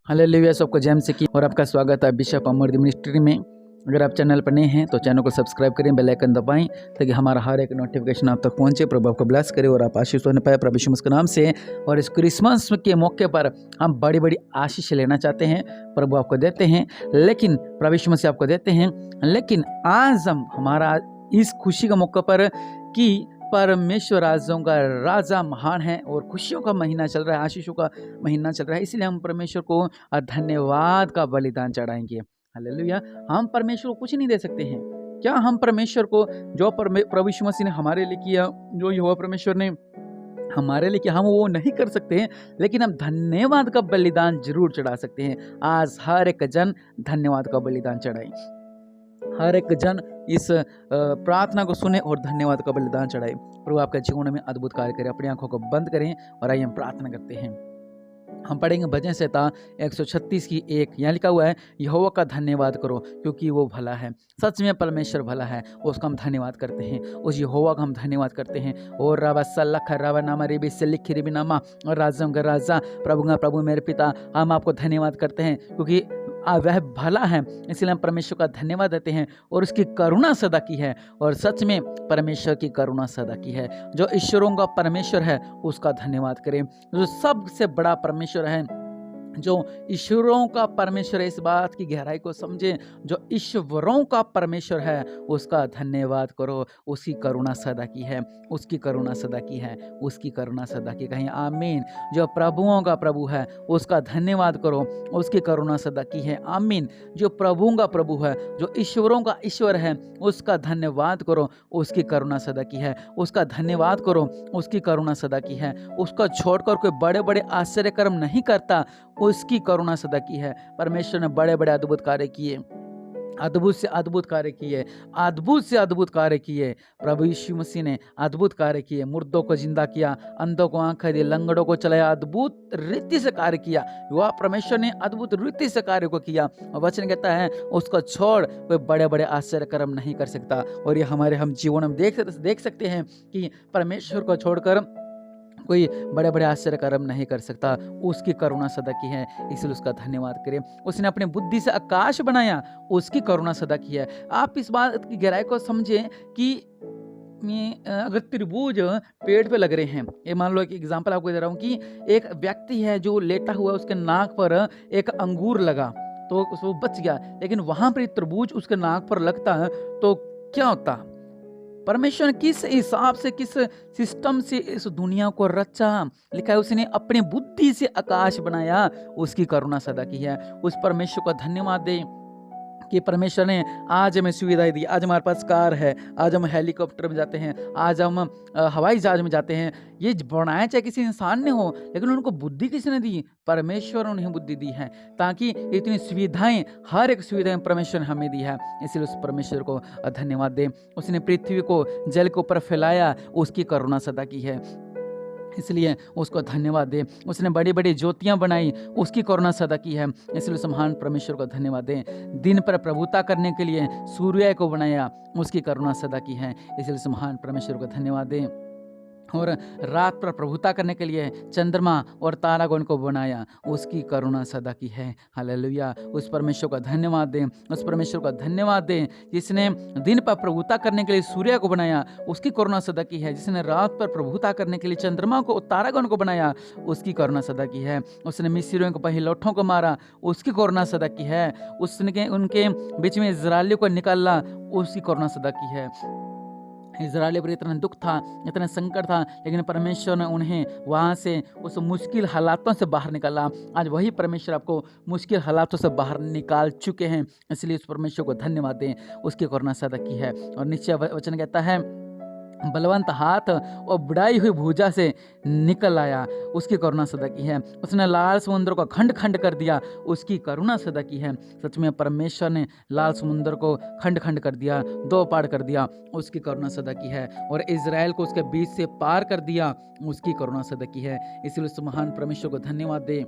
Hallelujah, सबको जय मसीह की और आपका स्वागत है बिशप अमरदीप मिनिस्ट्री में। अगर आप चैनल पर नए हैं तो चैनल को सब्सक्राइब करें, बेल आइकन दबाएं ताकि हमारा हर एक नोटिफिकेशन आप तक पहुंचे। प्रभु आपको ब्लेस करे और आप आशीष होने पाए प्रभु यीशु मसीह के नाम से। और इस क्रिसमस के मौके पर हम बड़ी बड़ी आशीष लेना चाहते हैं, प्रभु आपको देते हैं, लेकिन प्रभु यीशु मसीह आपको देते हैं। लेकिन आज हम हमारा इस खुशी का मौका पर कि परमेश्वर राजाओं का राजा महान है और खुशियों का महीना चल रहा है, आशीषों का महीना चल रहा है, इसलिए हम परमेश्वर को धन्यवाद का बलिदान चढ़ाएंगे। हालेलुया। हम परमेश्वर को कुछ नहीं दे सकते हैं। क्या हम परमेश्वर को जो प्रभु यीशु मसीह ने हमारे लिए किया, जो यहोवा परमेश्वर ने हमारे लिए किया, हम वो नहीं कर सकते हैं, लेकिन हम धन्यवाद का बलिदान जरूर चढ़ा सकते हैं। आज हर एक जन धन्यवाद का बलिदान चढ़ाए, हर एक जन इस प्रार्थना को सुने और धन्यवाद का बलिदान चढ़ाए। प्रभु आपके जीवन में अद्भुत कार्य करें। अपनी आंखों को बंद करें और आइए हम प्रार्थना करते हैं। हम पढ़ेंगे भजन संहिता 136 की 1। यहाँ लिखा हुआ है, यहोवा का धन्यवाद करो क्योंकि वो भला है। सच में परमेश्वर भला है, उसका हम धन्यवाद करते हैं, उस यहोवा का हम धन्यवाद करते हैं। और रवा सल्लख रवा नामा रेबी से लिखी रेबी नामा और राजा का राजा प्रभु का प्रभु मेरे पिता, हम आपको धन्यवाद करते हैं क्योंकि वह भला है, इसलिए हम परमेश्वर का धन्यवाद देते हैं। और उसकी करुणा सदा की है, और सच में परमेश्वर की करुणा सदा की है। जो ईश्वरों का परमेश्वर है उसका धन्यवाद करें। जो सबसे बड़ा परमेश्वर है, जो ईश्वरों का परमेश्वर है, इस बात की गहराई को समझें। जो ईश्वरों का परमेश्वर है उसका धन्यवाद करो। उसकी करुणा सदा की है, उसकी करुणा सदा की है, उसकी करुणा सदा की। कहीं आमीन। जो प्रभुओं का प्रभु है उसका धन्यवाद करो, उसकी करुणा सदा की है। आमीन। जो प्रभुओं का प्रभु है, जो ईश्वरों का ईश्वर है, उसका धन्यवाद करो, उसकी करुणा सदा की है। उसका धन्यवाद करो, उसकी करुणा सदा की है। उसका छोड़कर कोई बड़े बड़े आश्चर्य कर्म नहीं करता, उसकी करुणा सदा की है। परमेश्वर ने बड़े बड़े अद्भुत कार्य किए, अद्भुत से अद्भुत कार्य किए, अद्भुत से अद्भुत कार्य किए। प्रभु यीशु मसीह ने अद्भुत कार्य किए। मुर्दों को जिंदा किया, अंधों को आंखें दी, लंगड़ों को चलाया, अद्भुत रीति से कार्य किया। वह परमेश्वर ने अद्भुत रीति से कार्य को किया। वचन कहता है उसको छोड़ कोई बड़े बड़े आश्चर्य कर्म नहीं कर सकता। और ये हम जीवन में देख सकते हैं कि परमेश्वर को छोड़कर कोई बड़े बड़े आश्चर्य कर्म नहीं कर सकता। उसकी करुणा सदा की है, इसलिए उसका धन्यवाद करें। उसने अपनी बुद्धि से आकाश बनाया, उसकी करुणा सदा की है। आप इस बात की गहराई को समझें कि अगर त्रिभुज पेड़ पे लग रहे हैं, ये मान लो एक एग्जांपल आपको दे रहा हूँ कि एक व्यक्ति है जो लेटा हुआ, उसके नाक पर एक अंगूर लगा तो वो बच गया, लेकिन वहां पर त्रिभुज उसके नाक पर लगता है तो क्या होता? परमेश्वर ने किस हिसाब से, किस सिस्टम से इस दुनिया को रचा। लिखा है उसने अपनी बुद्धि से आकाश बनाया, उसकी करुणा सदा की है। उस परमेश्वर को धन्यवाद दे कि परमेश्वर ने आज हमें सुविधाएं दी। आज हमारे पास कार है, आज हम हेलीकॉप्टर में जाते हैं, आज हम हवाई जहाज में जाते हैं। ये बनाया चाहे किसी इंसान ने हो, लेकिन उनको बुद्धि किसने दी? परमेश्वर ने बुद्धि दी है, ताकि इतनी सुविधाएं, हर एक सुविधाएं परमेश्वर ने हमें दी है। इसलिए उस परमेश्वर को धन्यवाद दे। उसने पृथ्वी को जल के ऊपर फैलाया, उसकी करुणा सदा की है, इसलिए उसको धन्यवाद दे। उसने बड़ी बड़ी ज्योतियां बनाई, उसकी करुणा सदा की है, इसलिए उस महान परमेश्वर को धन्यवाद दें। दिन पर प्रभुता करने के लिए सूर्य को बनाया, उसकी करुणा सदा की है, इसलिए उस महान परमेश्वर को धन्यवाद दें। और रात पर प्रभुता करने के लिए चंद्रमा और तारागण को बनाया, उसकी करुणा सदा की है। हालेलुया। उस परमेश्वर का धन्यवाद दें, उस परमेश्वर का धन्यवाद दें जिसने दिन पर प्रभुता करने के लिए सूर्य को बनाया, उसकी करुणा सदा की है। जिसने रात पर प्रभुता करने के लिए चंद्रमा को, तारागण को बनाया, उसकी करुणा सदा की है। उसने मिस्रियों को पहिलौठों को मारा, उसकी करुणा सदा की है। उसने उनके बीच में इस्राएलियों को निकाला, उसकी करुणा सदा की है। इजराइल पर इतना दुख था, इतना संकट था, लेकिन परमेश्वर ने उन्हें वहाँ से उस मुश्किल हालातों से बाहर निकाला। आज वही परमेश्वर आपको मुश्किल हालातों से बाहर निकाल चुके हैं, इसलिए उस परमेश्वर को धन्यवाद दें। उसकी करुणा सदा की है। और नीचे वचन कहता है, बलवंत हाथ और बुढ़ाई हुई भुजा से निकल आया, उसकी करुणा सदा की है। उसने लाल समुद्र को खंड खंड कर दिया, उसकी करुणा सदा की है। सच में परमेश्वर ने लाल समुद्र को खंड खंड कर दिया, दो पार कर दिया, उसकी करुणा सदा की है। और इजराइल को उसके बीच से पार कर दिया, उसकी करुणा सदा की है। इसलिए उस महान परमेश्वर को धन्यवाद दे।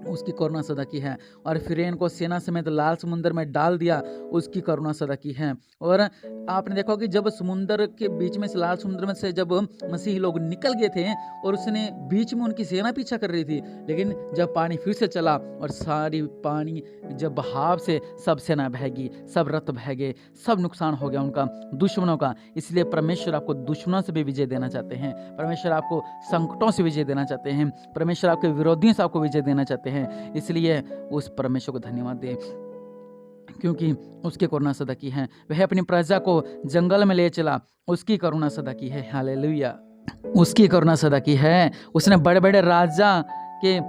उसकी करुणा सदा की है। और फिरौन को सेना समेत लाल समुद्र में डाल दिया, उसकी करुणा सदा की है। और आपने देखा कि जब समुद्र के बीच में से, लाल समुद्र में से जब मसीही लोग निकल गए थे और उसने बीच में उनकी सेना पीछा कर रही थी, लेकिन जब पानी फिर से चला और सारी पानी जब बहाव से सब सेना बहेगी, सब रथ बह गए, सब नुकसान हो गया उनका, दुश्मनों का। इसलिए परमेश्वर आपको दुश्मनों से भी विजय देना चाहते हैं, परमेश्वर आपको संकटों से विजय देना चाहते हैं, परमेश्वर आपके विरोधियों से आपको विजय देना चाहते हैं। इसलिए उस परमेश्वर को धन्यवाद दें, क्योंकि उसकी करुणा सदा की है। वह अपनी प्रजा को जंगल में ले चला, उसकी करुणा सदा की है। हालेलुया, उसकी करुणा सदा की है। उसने बड़े बड़े राजा के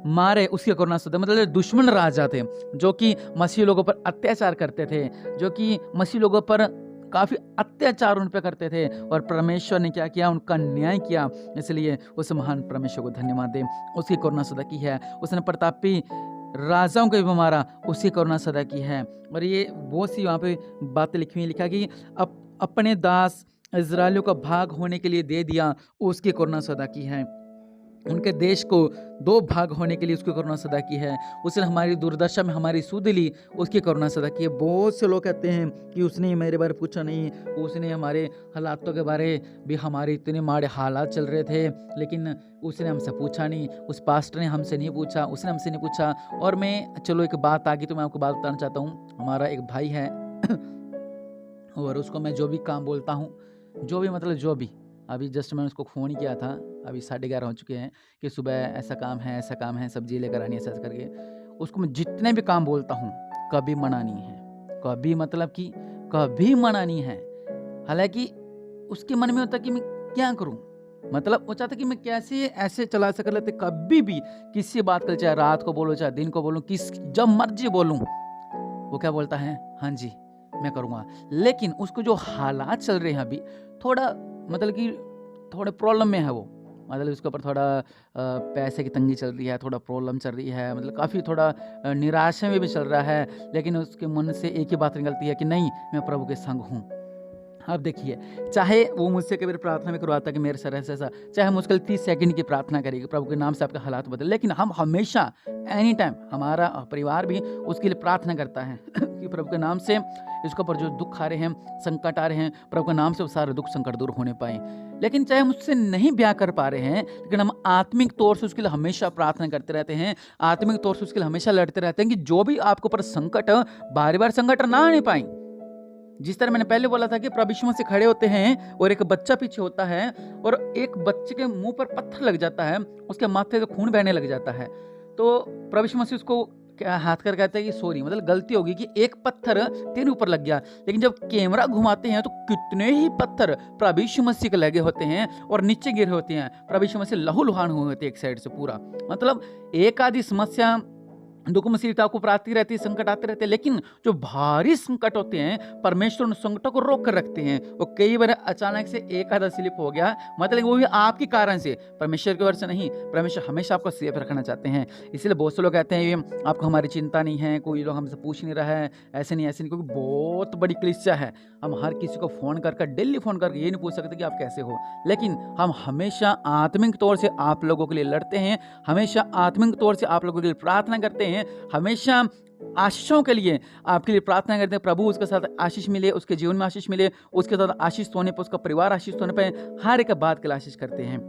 मारे, उसकी करुणा सदा, मतलब दुश्मन राजा थे जो कि मसीह लोगों पर अत्याचार करते थे, जो कि मसीह लोगों पर काफ़ी अत्याचार उन पे करते थे, और परमेश्वर ने क्या किया, उनका न्याय किया। इसलिए उस महान परमेश्वर को धन्यवाद दें, उसकी करुणा सदा की है। उसने प्रतापी राजाओं को भी मारा, उसकी करुणा सदा की है। और ये बहुत सी वहाँ पे बातें लिखी हुई, लिखा कि अपने दास इज़राइलियों का भाग होने के लिए दे दिया, उसकी करुणा सदा की है। उनके देश को दो भाग होने के लिए उसकी करुणा सदा की है। उसने हमारी दुर्दशा में हमारी सुध ली, उसकी करुणा सदा की है। बहुत से लोग कहते हैं कि उसने मेरे बारे पूछा नहीं, उसने हमारे हालातों के बारे भी, हमारे इतने माड़े हालात चल रहे थे, लेकिन उसने हमसे पूछा नहीं, उस पास्टर ने हमसे नहीं पूछा, उसने हमसे नहीं पूछा। और मैं, चलो एक बात आ गई तो मैं आपको बात बताना चाहता हूँ। हमारा एक भाई है और उसको मैं जो भी काम बोलता हूँ, जो भी मतलब जो भी, अभी जस्ट मैंने उसको फ़ोन किया था, अभी 11:30 हो चुके हैं, कि सुबह ऐसा काम है, ऐसा काम है, सब्जी लेकर आनी है, ऐसा करके। उसको मैं जितने भी काम बोलता हूँ, कभी मना नहीं है, कभी, मतलब कि कभी मना नहीं है। हालांकि उसके मन में होता कि मैं क्या करूँ, मतलब वो चाहता कि मैं कैसे ऐसे चला कर लेते, कभी भी किसी बात कर, चाहे रात को बोलो चाहे दिन को बोलूँ, जब मर्जी बोलूँ, वो क्या बोलता है, हाँ जी मैं करूँगा। लेकिन उसको जो हालात चल रहे हैं अभी, थोड़ा मतलब कि थोड़े प्रॉब्लम में है वो, मतलब उसके ऊपर थोड़ा पैसे की तंगी चल रही है, थोड़ा प्रॉब्लम चल रही है, मतलब काफ़ी थोड़ा निराशा में भी चल रहा है। लेकिन उसके मन से एक ही बात निकलती है कि नहीं, मैं प्रभु के संग हूँ। अब देखिए, चाहे वो मुझसे कभी प्रार्थना में करवाता कि मेरे सर ऐसा, चाहे मुश्किल 30 सेकंड की प्रार्थना करेगी, प्रभु के नाम से आपका हालात बदले, लेकिन हम हमेशा एनी टाइम, हमारा परिवार भी उसके लिए प्रार्थना करता है कि प्रभु के नाम से इसके ऊपर जो दुख आ रहे हैं, संकट आ रहे हैं, प्रभु के नाम से वो सारे दुख संकट दूर होने पाए। लेकिन चाहे हम उससे नहीं ब्याह कर पा रहे हैं, लेकिन हम आत्मिक तौर से उसके लिए हमेशा प्रार्थना करते रहते हैं, आत्मिक तौर से उसके लिए हमेशा लड़ते रहते हैं कि जो भी आपके ऊपर संकट, बार बार संकट ना आने पाए। जिस तरह मैंने पहले बोला था कि प्रभु यीशु मसीह खड़े होते हैं और एक बच्चा पीछे होता है, और एक बच्चे के मुंह पर पत्थर लग जाता है, उसके माथे से खून बहने लग जाता है, तो प्रभु यीशु मसीह उसको हाथ कर कहते हैं कि सॉरी, मतलब गलती होगी कि एक पत्थर तेरे ऊपर लग गया। लेकिन जब कैमरा घुमाते हैं तो कितने ही पत्थर प्रभु यीशु मसीह के लगे होते हैं और नीचे गिरे होते हैं। प्रभु यीशु मसीह लहूलुहान हुए होते हैं एक साइड से पूरा, मतलब एक आधी समस्या, दुख मुसीबत आपको आती रहती है, संकट आते रहते हैं, लेकिन जो भारी संकट होते हैं, परमेश्वर उन संकटों को रोक कर रखते हैं। वो कई बार अचानक से एक आधा स्लिप हो गया, मतलब वो भी आपके कारण से, परमेश्वर की ओर से नहीं। परमेश्वर हमेशा आपको सेफ रखना चाहते हैं। इसलिए बहुत से लोग कहते हैं ये आपको हमारी चिंता नहीं है, कोई लोग हमसे पूछ नहीं रहा है, ऐसे नहीं ऐसे नहीं, क्योंकि बहुत बड़ी क्लिश्चा है। हम हर किसी को फ़ोन कर डेली फ़ोन करके ये नहीं पूछ सकते कि आप कैसे हो, लेकिन हम हमेशा आत्मिक तौर से आप लोगों के लिए लड़ते हैं, हमेशा आत्मिक तौर से आप लोगों के लिए प्रार्थना करते हैं, हमेशा आशीषों के लिए आपके लिए प्रार्थना करते हैं। प्रभु उसके साथ आशीष मिले, उसके जीवन में आशीष मिले, उसके साथ आशीष होने पर, उसका परिवार आशीष होने पर हर एक बात के लिए आशीष करते हैं।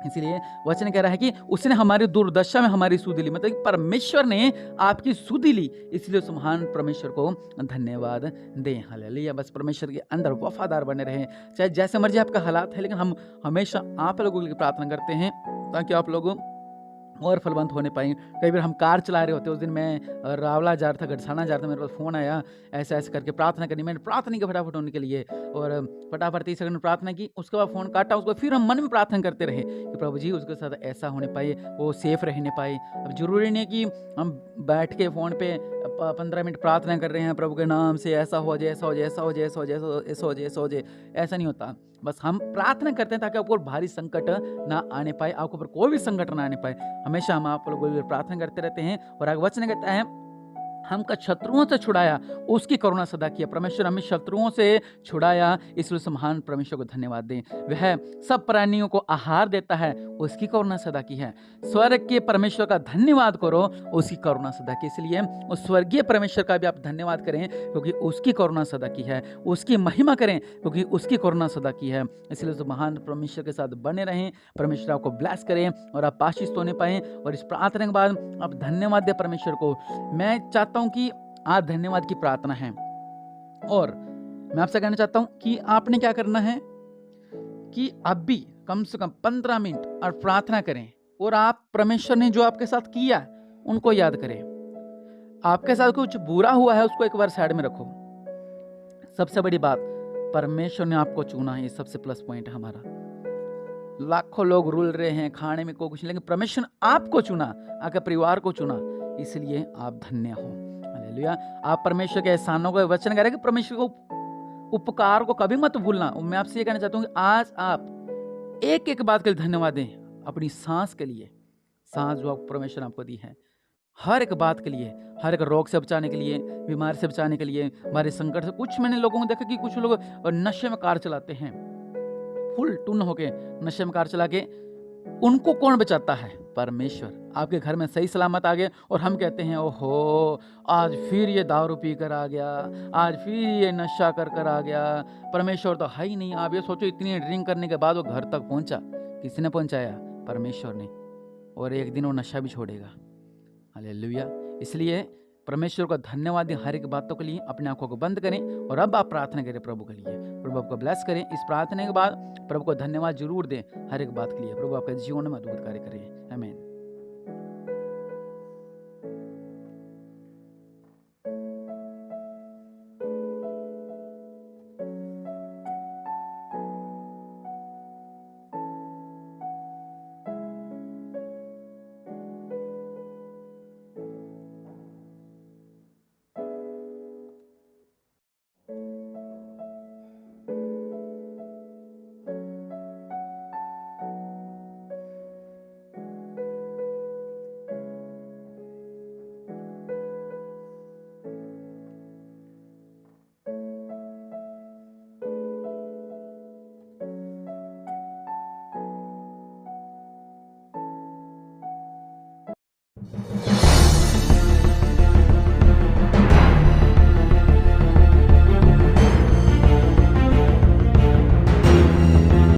इसलिए वचन कह रहा है कि उसने हमारी दुर्दशा में हमारी सुधि ली, मतलब परमेश्वर ने आपकी सुधि ली। इसलिए उस महान परमेश्वर को धन्यवाद दें। हालेलुया। बस परमेश्वर के अंदर वफादार बने रहें, चाहे जैसे मर्जी आपका हालात है, लेकिन हम हमेशा आप लोगों के लिए प्रार्थना करते हैं ताकि आप लोग और फलवंत होने पाए। कई बार हम कार चला रहे होते, उस दिन मैं रावला जा रहा था, गढ़साना जा रहा था, मेरे पास फ़ोन आया, ऐसे ऐसे करके प्रार्थना करनी। मैंने प्रार्थना की फटाफट होने के लिए, और फटाफट 30 सेकंड में प्रार्थना की, उसके बाद फ़ोन काटा। उसको फिर हम मन में प्रार्थना करते रहे कि प्रभु जी उसके साथ ऐसा होने पाए, वो सेफ रहने पाए। अब ज़रूरी नहीं कि हम बैठ के फ़ोन पे 15 मिनट प्रार्थना कर रहे हैं प्रभु के नाम से, ऐसा हो जाए, ऐसा हो जाए, ऐसा हो जाए, ऐसा हो जाए, ऐसा हो जाए, ऐसा हो जाए, ऐसा नहीं होता। बस हम प्रार्थना करते हैं ताकि आपको भारी संकट ना आने पाए, आपको ऊपर कोई भी संकट ना आने पाए। हमेशा हम आप लोगों के लिए प्रार्थना करते रहते हैं। और आगे वचन कहता है हमका शत्रुओं से छुड़ाया, उसकी करुणा सदा की है। परमेश्वर हमें शत्रुओं से छुड़ाया, इसलिए उस महान परमेश्वर को धन्यवाद दें। वह सब प्राणियों को आहार देता है, उसकी करुणा सदा की है। स्वर्ग के परमेश्वर का धन्यवाद करो, उसकी करुणा सदा की। इसलिए उस स्वर्गीय परमेश्वर का भी आप धन्यवाद करें, क्योंकि उसकी करुणा सदा की है। उसकी महिमा करें, क्योंकि उसकी करुणा सदा की है। इसलिए उस महान परमेश्वर के साथ बने रहें। परमेश्वर आपको ब्लेस करें और आप आशीष होने पाएं। और इस प्रार्थना के बाद आप धन्यवाद दें परमेश्वर को। मैं चाहता हूं कि आज धन्यवाद की प्रार्थना है, और मैं आपसे कहना चाहता हूं कि आपने क्या करना है कि अभी कम से कम 15 मिनट और प्रार्थना करें, और आप परमेश्वर ने जो आपके साथ किया उनको याद करें। आपके साथ कुछ बुरा हुआ है, उसको एक बार साइड में रखो। सबसे बड़ी बात, परमेश्वर ने आपको चुना है, ये सबसे प्लस पॉइंट है हमारा। लाखों लोग रुल रहे हैं, खाने में कोई कुछ नहीं, लेकिन परमेश्वर ने आपको चुना, आपके परिवार को चुना, इसलिए आप धन्य हो। हालेलुया। आप परमेश्वर के एहसानों का वचन करें कि परमेश्वर को उपकार को कभी मत भूलना। मैं आपसे ये कहना चाहता हूँ कि आज आप एक एक बात के लिए धन्यवाद दें। अपनी सांस के लिए, सांस जो परमेश्वर आपको दी है, हर एक बात के लिए, हर एक रोग से बचाने के लिए, बीमारी से बचाने के लिए, हमारे संकट से। कुछ मैंने लोगों को देखा कि कुछ लोग नशे में कार चलाते हैं, फुल टून होके नशे में कार चला के। उनको कौन बचाता है? परमेश्वर। आपके घर में सही सलामत आ गए, और हम कहते हैं ओहो आज फिर ये दारू पी कर आ गया, आज फिर ये नशा कर कर आ गया। परमेश्वर तो है ही नहीं। आप ये सोचो, इतनी ड्रिंक करने के बाद वो घर तक पहुंचा, किसने पहुंचाया? परमेश्वर ने। और एक दिन वो नशा भी छोड़ेगा। हालेलुया। इसलिए परमेश्वर का धन्यवाद दें हर एक बातों के लिए। अपने आंखों को बंद करें और अब आप प्रार्थना करें प्रभु के लिए। प्रभु आपको ब्लेस करें। इस प्रार्थना के बाद प्रभु को धन्यवाद जरूर दें हर एक बात के लिए। प्रभु आपके जीवन में अद्भुत कार्य करें। आमीन।